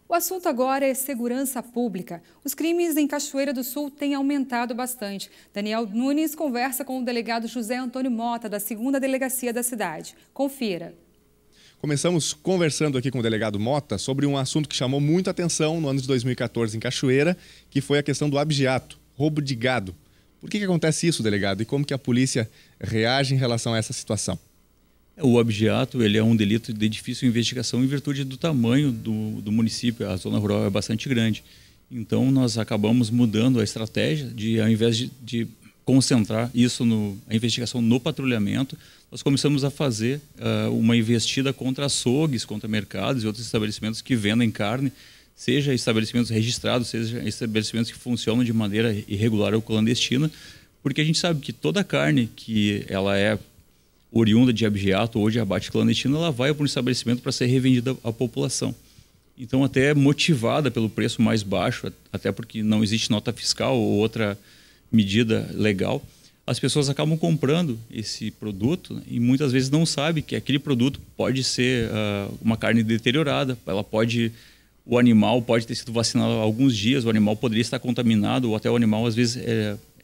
O assunto agora é segurança pública. Os crimes em Cachoeira do Sul têm aumentado bastante. Daniel Nunes conversa com o delegado José Antônio Mota, da 2ª Delegacia da cidade. Confira. Começamos conversando aqui com o delegado Mota sobre um assunto que chamou muita atenção no ano de 2014 em Cachoeira, que foi a questão do abigeato, roubo de gado. Por que acontece isso, delegado? E como que a polícia reage em relação a essa situação? O abigeato ele é um delito de difícil investigação em virtude do tamanho do município. A zona rural é bastante grande. Então, nós acabamos mudando a estratégia de, ao invés de concentrar isso a investigação no patrulhamento, nós começamos a fazer uma investida contra açougues, contra mercados e outros estabelecimentos que vendem carne, seja estabelecimentos registrados, seja estabelecimentos que funcionam de maneira irregular ou clandestina, porque a gente sabe que toda carne que ela é oriunda de abigeato ou de abate clandestino, ela vai para um estabelecimento para ser revendida à população. Então, até motivada pelo preço mais baixo, até porque não existe nota fiscal ou outra medida legal, as pessoas acabam comprando esse produto, né, e muitas vezes não sabem que aquele produto pode ser uma carne deteriorada, o animal pode ter sido vacinado há alguns dias, o animal poderia estar contaminado, ou até o animal às vezes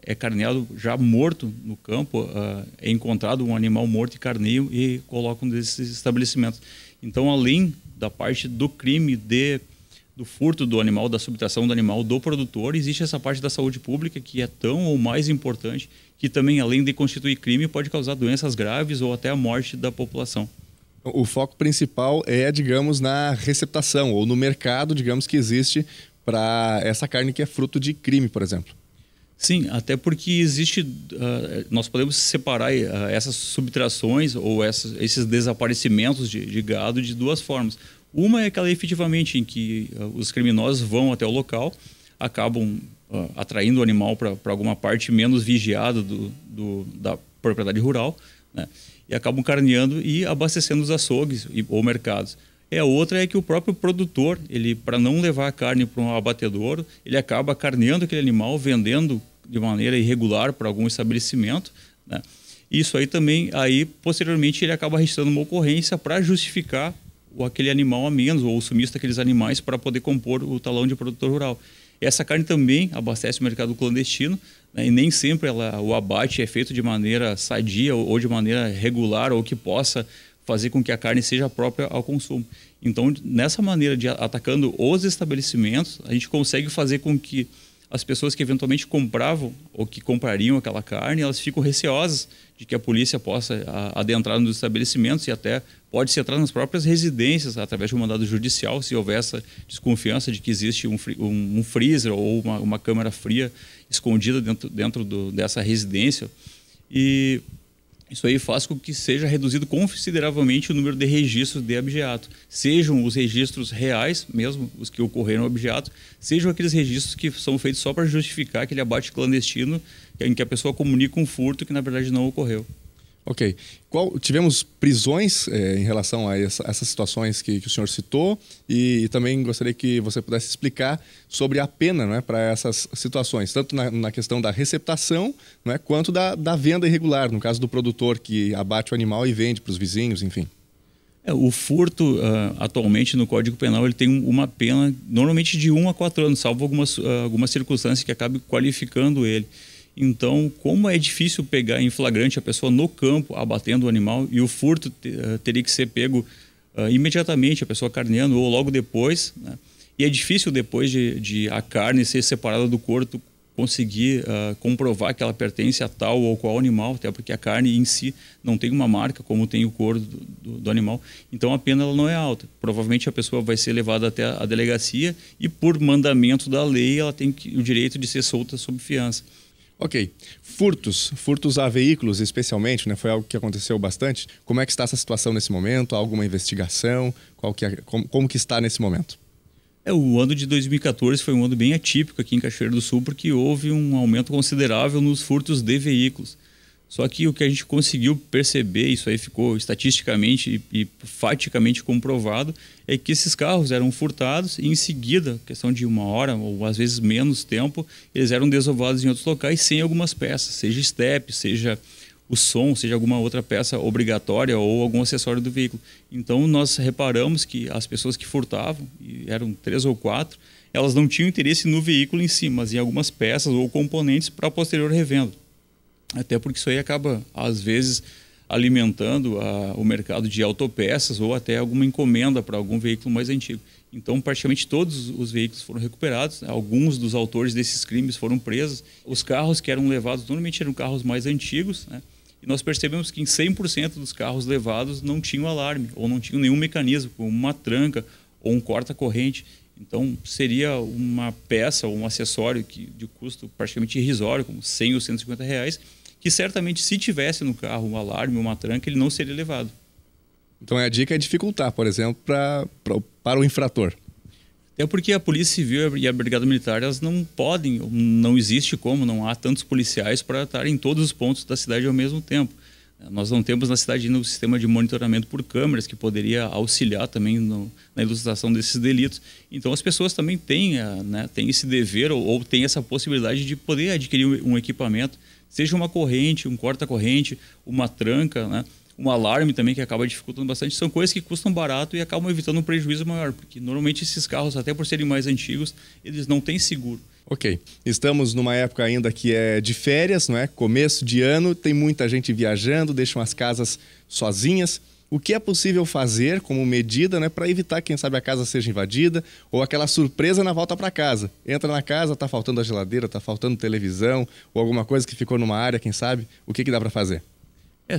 é carneado já morto no campo, é encontrado um animal morto e carneio e colocam desses estabelecimentos. Então, além da parte do crime do furto do animal, da subtração do animal do produtor, existe essa parte da saúde pública que é tão ou mais importante, que também, além de constituir crime, pode causar doenças graves ou até a morte da população. O foco principal é, digamos, na receptação ou no mercado, digamos, que existe para essa carne que é fruto de crime, por exemplo. Sim, até porque existe, nós podemos separar essas subtrações ou esses desaparecimentos de gado de duas formas. Uma é aquela efetivamente em que os criminosos vão até o local, acabam atraindo o animal para alguma parte menos vigiada da propriedade rural, né, e acabam carneando e abastecendo os açougues ou mercados. A outra é que o próprio produtor, para não levar a carne para um abatedouro, ele acaba carneando aquele animal, vendendo de maneira irregular para algum estabelecimento, né? Isso aí também, posteriormente ele acaba registrando uma ocorrência para justificar aquele animal a menos, ou o sumiço daqueles animais para poder compor o talão de produtor rural. Essa carne também abastece o mercado clandestino, né? E nem sempre o abate é feito de maneira sadia ou de maneira regular, ou que possa fazer com que a carne seja própria ao consumo. Então, nessa maneira de atacando os estabelecimentos, a gente consegue fazer com que as pessoas que eventualmente compravam ou que comprariam aquela carne, elas ficam receosas de que a polícia possa adentrar nos estabelecimentos e até pode-se entrar nas próprias residências através de um mandado judicial, se houver essa desconfiança de que existe um freezer ou uma câmara fria escondida dentro dessa residência. E isso aí faz com que seja reduzido consideravelmente o número de registros de abigeato. Sejam os registros reais, mesmo os que ocorreram no abigeato, sejam aqueles registros que são feitos só para justificar aquele abate clandestino em que a pessoa comunica um furto que na verdade não ocorreu. Ok. Tivemos prisões em relação a essas situações que o senhor citou, e também gostaria que você pudesse explicar sobre a pena, não é, para essas situações, tanto na questão da receptação, não é, quanto da venda irregular, no caso do produtor que abate o animal e vende para os vizinhos, enfim. O furto, atualmente no Código Penal, ele tem uma pena normalmente de 1 a 4 anos, salvo algumas circunstâncias que acabem qualificando ele. Então, como é difícil pegar em flagrante a pessoa no campo abatendo o animal, e o furto teria que ser pego imediatamente, a pessoa carneando ou logo depois, né? E é difícil depois de a carne ser separada do corpo conseguir comprovar que ela pertence a tal ou qual animal, até porque a carne em si não tem uma marca como tem o couro do animal. Então a pena ela não é alta. Provavelmente a pessoa vai ser levada até a delegacia e, por mandamento da lei, ela tem o direito de ser solta sob fiança. Ok. Furtos a veículos especialmente, né? Foi algo que aconteceu bastante. Como é que está essa situação nesse momento? Há alguma investigação? Como que está nesse momento? O ano de 2014 foi um ano bem atípico aqui em Cachoeira do Sul, porque houve um aumento considerável nos furtos de veículos. Só que o que a gente conseguiu perceber, isso aí ficou estatisticamente e faticamente comprovado, é que esses carros eram furtados e em seguida, questão de 1 hora ou às vezes menos tempo, eles eram desovados em outros locais sem algumas peças, seja estepe, seja o som, seja alguma outra peça obrigatória ou algum acessório do veículo. Então nós reparamos que as pessoas que furtavam, e eram 3 ou 4, elas não tinham interesse no veículo em si, mas em algumas peças ou componentes para posterior revenda. Até porque isso aí acaba, às vezes, alimentando o mercado de autopeças ou até alguma encomenda para algum veículo mais antigo. Então, praticamente todos os veículos foram recuperados, alguns dos autores desses crimes foram presos. Os carros que eram levados normalmente eram carros mais antigos, né? E nós percebemos que em 100% dos carros levados não tinham alarme ou não tinham nenhum mecanismo, como uma tranca ou um corta-corrente. Então, seria uma peça ou um acessório de custo praticamente irrisório, como 100 ou 150 reais, que certamente, se tivesse no carro um alarme, uma tranca, ele não seria levado. Então, a dica é dificultar, por exemplo, para o infrator. É porque a Polícia Civil e a Brigada Militar, elas não podem, não existe como, não há tantos policiais para estar em todos os pontos da cidade ao mesmo tempo. Nós não temos na cidade ainda um sistema de monitoramento por câmeras que poderia auxiliar também na elucidação desses delitos. Então as pessoas também têm esse dever ou têm essa possibilidade de poder adquirir um equipamento, seja uma corrente, um corta-corrente, uma tranca, né? Um alarme também que acaba dificultando bastante. São coisas que custam barato e acabam evitando um prejuízo maior, porque normalmente esses carros, até por serem mais antigos, eles não têm seguro. Ok. Estamos numa época ainda que é de férias, não é? Começo de ano, tem muita gente viajando, deixam as casas sozinhas. O que é possível fazer como medida, né, para evitar, quem sabe, a casa seja invadida ou aquela surpresa na volta para casa? Entra na casa, está faltando a geladeira, está faltando televisão ou alguma coisa que ficou numa área, quem sabe? O que dá para fazer?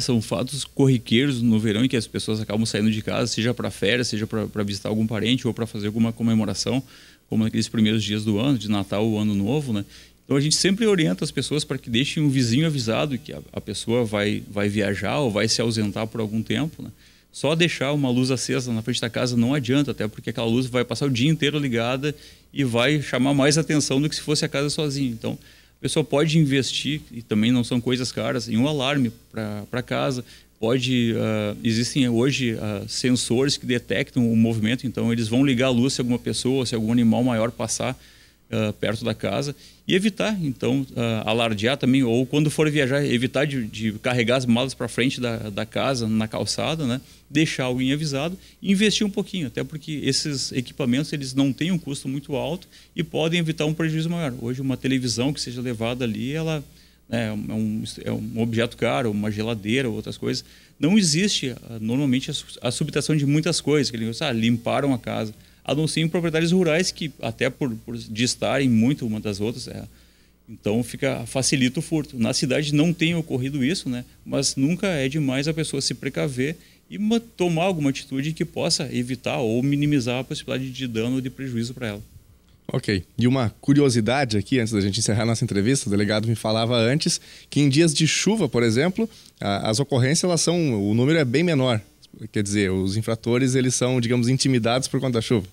São fatos corriqueiros no verão em que as pessoas acabam saindo de casa, seja para férias, seja para visitar algum parente ou para fazer alguma comemoração, como naqueles primeiros dias do ano, de Natal ou Ano Novo, né? Então a gente sempre orienta as pessoas para que deixem um vizinho avisado que a pessoa vai viajar ou vai se ausentar por algum tempo, né? Só deixar uma luz acesa na frente da casa não adianta, até porque aquela luz vai passar o dia inteiro ligada e vai chamar mais atenção do que se fosse a casa sozinha. Então a pessoa pode investir, e também não são coisas caras, em um alarme para casa. Existem hoje sensores que detectam o movimento, então eles vão ligar a luz se alguma pessoa, se algum animal maior passar perto da casa, e evitar, então, alardear também, ou quando for viajar, evitar de carregar as malas para frente da casa, na calçada, né? Deixar alguém avisado e investir um pouquinho, até porque esses equipamentos eles não têm um custo muito alto e podem evitar um prejuízo maior. Hoje, uma televisão que seja levada ali, ela é um objeto caro, uma geladeira, outras coisas. Não existe, normalmente, a subtração de muitas coisas, que eles limparam a casa, a não ser em propriedades rurais que, até por distarem muito uma das outras, então facilita o furto. Na cidade não tem ocorrido isso, né? Mas nunca é demais a pessoa se precaver e tomar alguma atitude que possa evitar ou minimizar a possibilidade de dano ou de prejuízo para ela. Ok. E uma curiosidade aqui, antes da gente encerrar nossa entrevista, o delegado me falava antes que em dias de chuva, por exemplo, as ocorrências, o número é bem menor. Quer dizer, os infratores, eles são, digamos, intimidados por conta da chuva.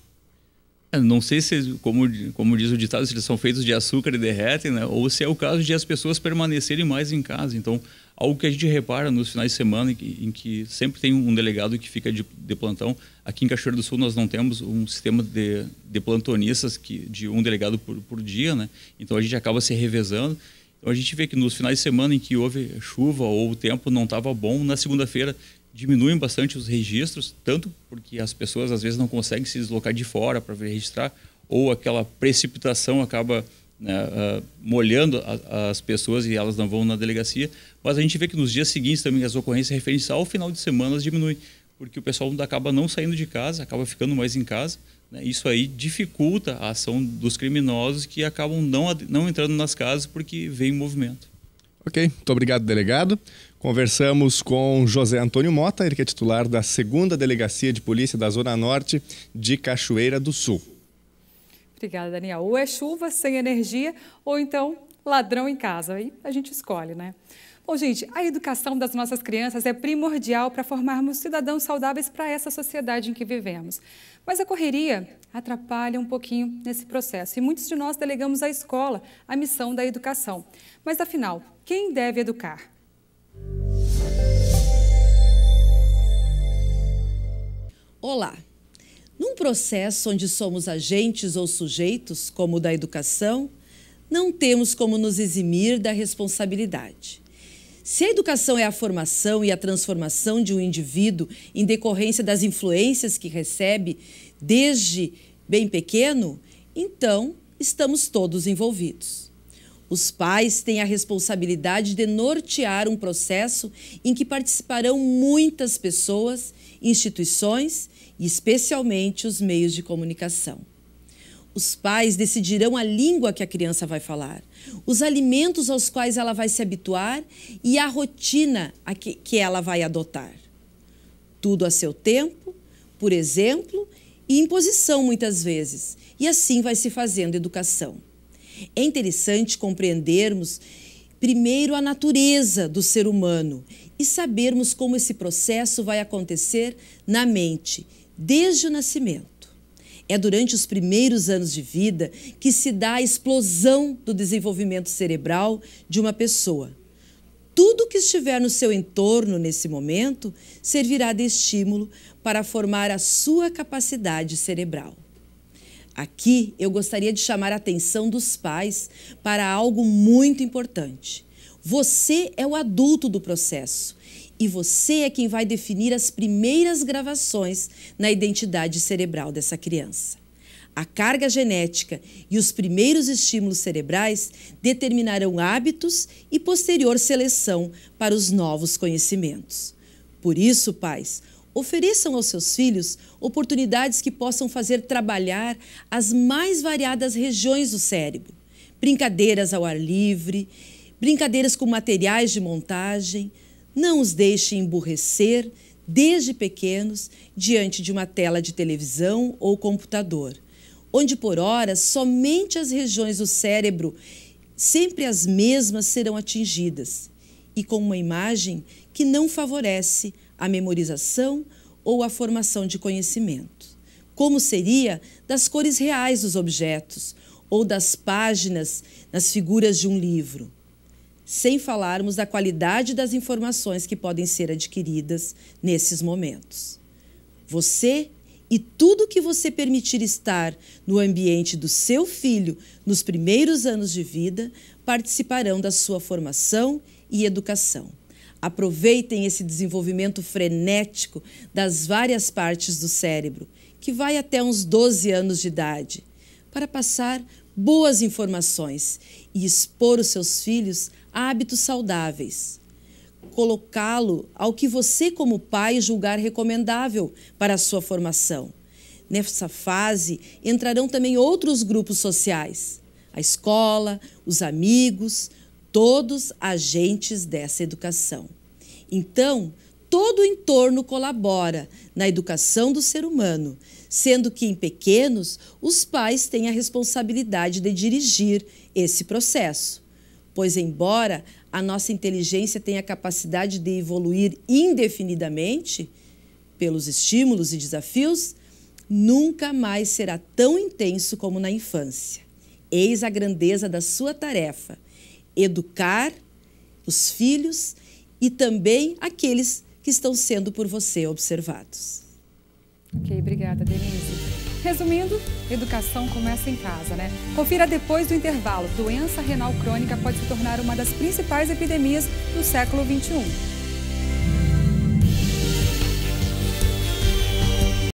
Não sei se, como diz o ditado, se eles são feitos de açúcar e derretem, né? Ou se é o caso de as pessoas permanecerem mais em casa. Então, algo que a gente repara nos finais de semana, em que sempre tem um delegado que fica de plantão. Aqui em Cachoeira do Sul nós não temos um sistema de plantonistas de um delegado por dia, né? Então a gente acaba se revezando. Então a gente vê que nos finais de semana em que houve chuva ou o tempo não estava bom, na segunda-feira diminuem bastante os registros, tanto porque as pessoas às vezes não conseguem se deslocar de fora para registrar, ou aquela precipitação acaba molhando as pessoas e elas não vão na delegacia. Mas a gente vê que nos dias seguintes também as ocorrências referentes ao final de semana diminuem, porque o pessoal acaba não saindo de casa, acaba ficando mais em casa, né? Isso aí dificulta a ação dos criminosos que acabam não entrando nas casas porque vem em movimento. Ok, muito obrigado, delegado. Conversamos com José Antônio Mota, ele que é titular da 2ª Delegacia de Polícia da Zona Norte de Cachoeira do Sul. Obrigada, Daniel. Ou é chuva sem energia, ou então ladrão em casa. Aí a gente escolhe, né? Bom, gente, a educação das nossas crianças é primordial para formarmos cidadãos saudáveis para essa sociedade em que vivemos. Mas a correria atrapalha um pouquinho nesse processo e muitos de nós delegamos à escola a missão da educação. Mas, afinal, quem deve educar? Olá! Num processo onde somos agentes ou sujeitos, como o da educação, não temos como nos eximir da responsabilidade. Se a educação é a formação e a transformação de um indivíduo em decorrência das influências que recebe desde bem pequeno, então estamos todos envolvidos. Os pais têm a responsabilidade de nortear um processo em que participarão muitas pessoas, instituições e especialmente os meios de comunicação. Os pais decidirão a língua que a criança vai falar, os alimentos aos quais ela vai se habituar e a rotina que ela vai adotar. Tudo a seu tempo, por exemplo, e imposição muitas vezes, e assim vai se fazendo educação. É interessante compreendermos primeiro a natureza do ser humano e sabermos como esse processo vai acontecer na mente, desde o nascimento. É durante os primeiros anos de vida que se dá a explosão do desenvolvimento cerebral de uma pessoa. Tudo que estiver no seu entorno nesse momento servirá de estímulo para formar a sua capacidade cerebral. Aqui eu gostaria de chamar a atenção dos pais para algo muito importante. Você é o adulto do processo e você é quem vai definir as primeiras gravações na identidade cerebral dessa criança. A carga genética e os primeiros estímulos cerebrais determinarão hábitos e posterior seleção para os novos conhecimentos. Por isso, pais, ofereçam aos seus filhos oportunidades que possam fazer trabalhar as mais variadas regiões do cérebro. Brincadeiras ao ar livre, brincadeiras com materiais de montagem. Não os deixe emburrecer desde pequenos diante de uma tela de televisão ou computador, onde por horas somente as regiões do cérebro, sempre as mesmas, serão atingidas, e com uma imagem que não favorece a memorização ou a formação de conhecimento. Como seria das cores reais dos objetos ou das páginas nas figuras de um livro. Sem falarmos da qualidade das informações que podem ser adquiridas nesses momentos. Você e tudo que você permitir estar no ambiente do seu filho nos primeiros anos de vida participarão da sua formação e educação. Aproveitem esse desenvolvimento frenético das várias partes do cérebro, que vai até uns 12 anos de idade, para passar boas informações e expor os seus filhos a hábitos saudáveis. Colocá-lo ao que você, como pai, julgar recomendável para a sua formação. Nessa fase, entrarão também outros grupos sociais, a escola, os amigos, todos agentes dessa educação. Então, todo o entorno colabora na educação do ser humano, sendo que, em pequenos, os pais têm a responsabilidade de dirigir esse processo. Pois, embora a nossa inteligência tenha a capacidade de evoluir indefinidamente pelos estímulos e desafios, nunca mais será tão intenso como na infância. Eis a grandeza da sua tarefa: educar os filhos e também aqueles que estão sendo por você observados. Ok, obrigada, Denise. Resumindo, educação começa em casa, né? Confira depois do intervalo. Doença renal crônica pode se tornar uma das principais epidemias do século XXI.